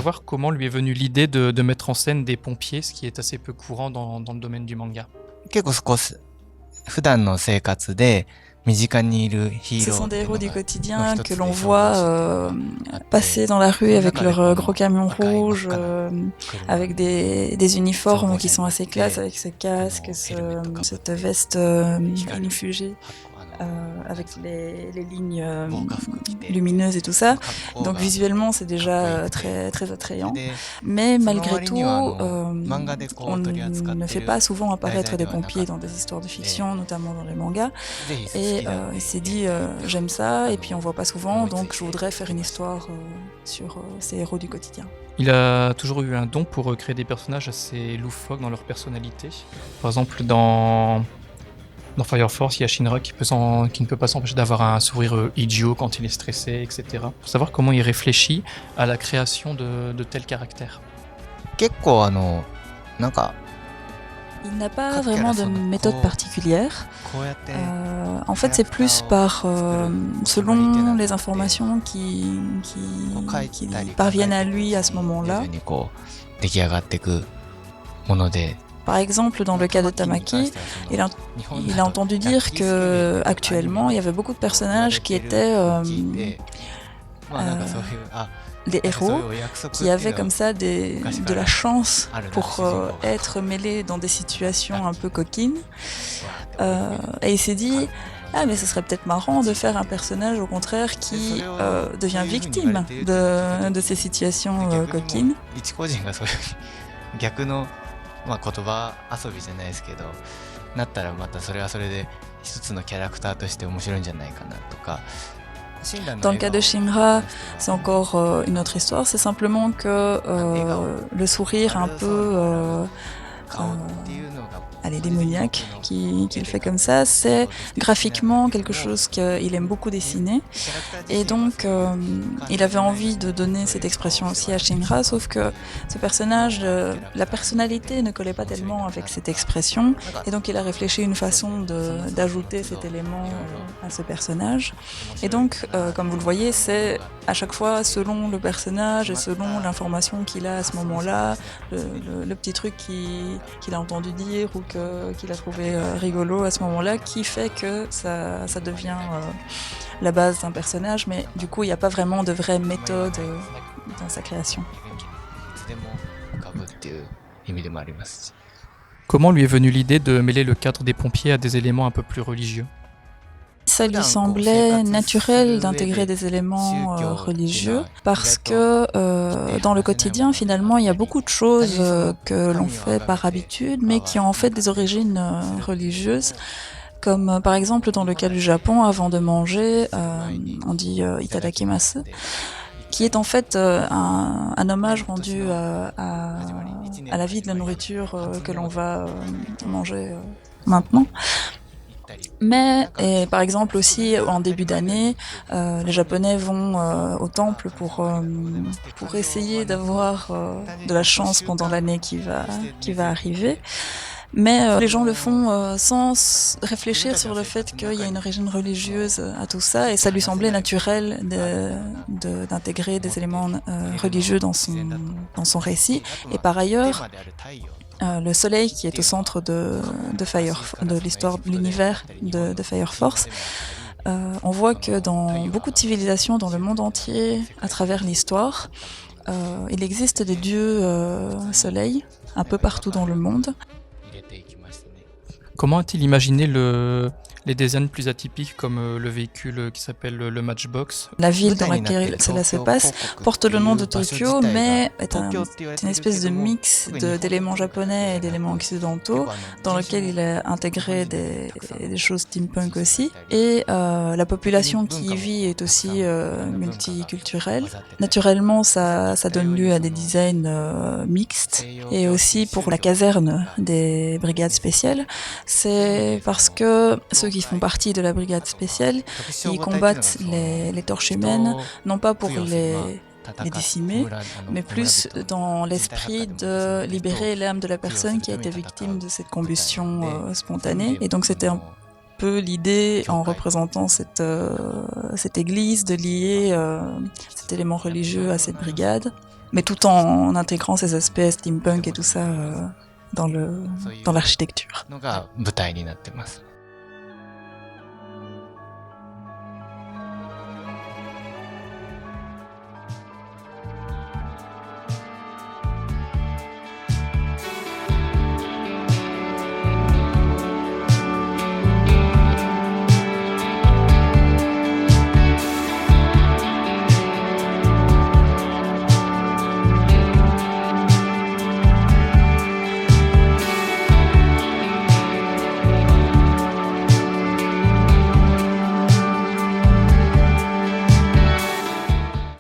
savoir comment lui est venue l'idée de mettre en scène des pompiers, ce qui est assez peu courant dans le domaine du manga. 結構普段の生活で身近にいるヒ Ce ーロー sont っ des ていう héros の du が quotidien の一つ que で l'on 表現 voit あって passer dans la rue avec leur gros camion 赤い真っ rouge, 赤な avec des uniformes qui sont assez 消防車に乗って classe, avec ce casque, ヘルメットかぶって cette veste 光 inifugée, あの avec les lignes 防火服着て lumineuses et tout ça. 格好 Donc が visuellement, c'est かっこよ déjà くて très, très それ attrayant. で Mais その malgré 割 tout, には漫画でこ on う取り扱っ ne て fait る pas souvent 題 apparaître 材で des はなか pompiers った dans des histoires de で fiction, notamment dans les mangas. ぜひ好 Et きだって il s'est 言 dit って j'aime ça, et puis on voit pas souvent, 思いつい donc je て voudrais faire 書き une ました histoire sur ces héros du quotidien. Il a toujours eu un don pour créer des personnages assez loufoques dans leur personnalité. Par exemple, dans Fire Force, il y a Shinra qui ne peut pas s'empêcher d'avoir un sourire idiot quand il est stressé, etc. Pour savoir comment il réfléchit à la création de tels caractères. 結構なんか Il n'a pas Comme vraiment de Carason, méthode Ko- particulière. こうやって En fait, c'est plus par selon les informations qui parviennent à lui à ce 徐 moment-là. 々にこう出来上がっていくもので Par exemple, dans le cas de Tamaki, il a entendu dire que actuellement, il y avait beaucoup de personnages qui étaient des héros qui avaient comme ça de la chance pour être mêlés dans des situations un peu coquines. Et il s'est dit, ah mais ce serait peut-être marrant de faire un personnage au contraire qui devient victime de ces situations coquines. 一個人がそういう逆の、まあ、言葉遊びじゃないですけどなったらまたそれはそれで一つのキャラクターとして面白いんじゃないかなとか Dans le cas de Shinra, c'est encore une autre histoire. C'est simplement que le sourire un peu allez, démoniaque qu'il fait comme ça, c'est graphiquement quelque chose qu'il aime beaucoup dessiner. Et donc, il avait envie de donner cette expression aussi à Shinra, sauf que ce personnage, la personnalité ne collait pas tellement avec cette expression. Et donc, il a réfléchi une façon d'ajouter cet élément à ce personnage. Et donc, comme vous le voyez, c'est à chaque fois selon le personnage et selon l'information qu'il a à ce moment-là, le petit truc qu'il a entendu dire ou qu'il a trouvé rigolo à ce moment-là, qui fait que ça devient la base d'un personnage, mais du coup il n'y a pas vraiment de vraie méthode dans sa création. Comment lui est venue l'idée de mêler le cadre des pompiers à des éléments un peu plus religieux? Ça lui semblait naturel d'intégrer des éléments religieux parce que dans le quotidien, finalement, il y a beaucoup de choses que l'on fait par habitude, mais qui ont en fait des origines religieuses. Comme par exemple dans le cas du Japon, avant de manger, on dit itadakimasu, qui est en fait un hommage rendu à la vie de la nourriture que l'on va manger maintenant. Mais, et par exemple aussi, en début d'année, les Japonais vont au temple pour essayer d'avoir de la chance pendant l'année qui va arriver. Mais les gens le font sans réfléchir sur le fait qu'il y a une origine religieuse à tout ça, et ça lui semblait naturel d'intégrer des éléments religieux dans son récit. Et par ailleurs, le soleil qui est au centre de l'histoire de l'univers de Fire Force, on voit que dans beaucoup de civilisations dans le monde entier, à travers l'histoire, il existe des dieux soleil un peu partout dans le monde. Comment a-t-il imaginé les designs plus atypiques comme le véhicule qui s'appelle le Matchbox? La ville dans laquelle cela se passe porte le nom de Tokyo, mais est une espèce de mix d'éléments japonais et d'éléments occidentaux dans lequel il a intégré des choses steampunk aussi. Et la population qui y vit est aussi multiculturelle. Naturellement, ça donne lieu à des designs mixtes. Et aussi pour la caserne des brigades spéciales, c'est parce que ceux qui font partie de la brigade spéciale, ils combattent les torches humaines, non pas pour les décimer, mais plus dans l'esprit de libérer l'âme de la personne qui a été victime de cette combustion spontanée. Et donc c'était un peu l'idée, en représentant cette église, de lier cet élément religieux à cette brigade. mais tout en intégrant ces aspects steampunk et tout ça dans l'architecture. のが舞台になってます。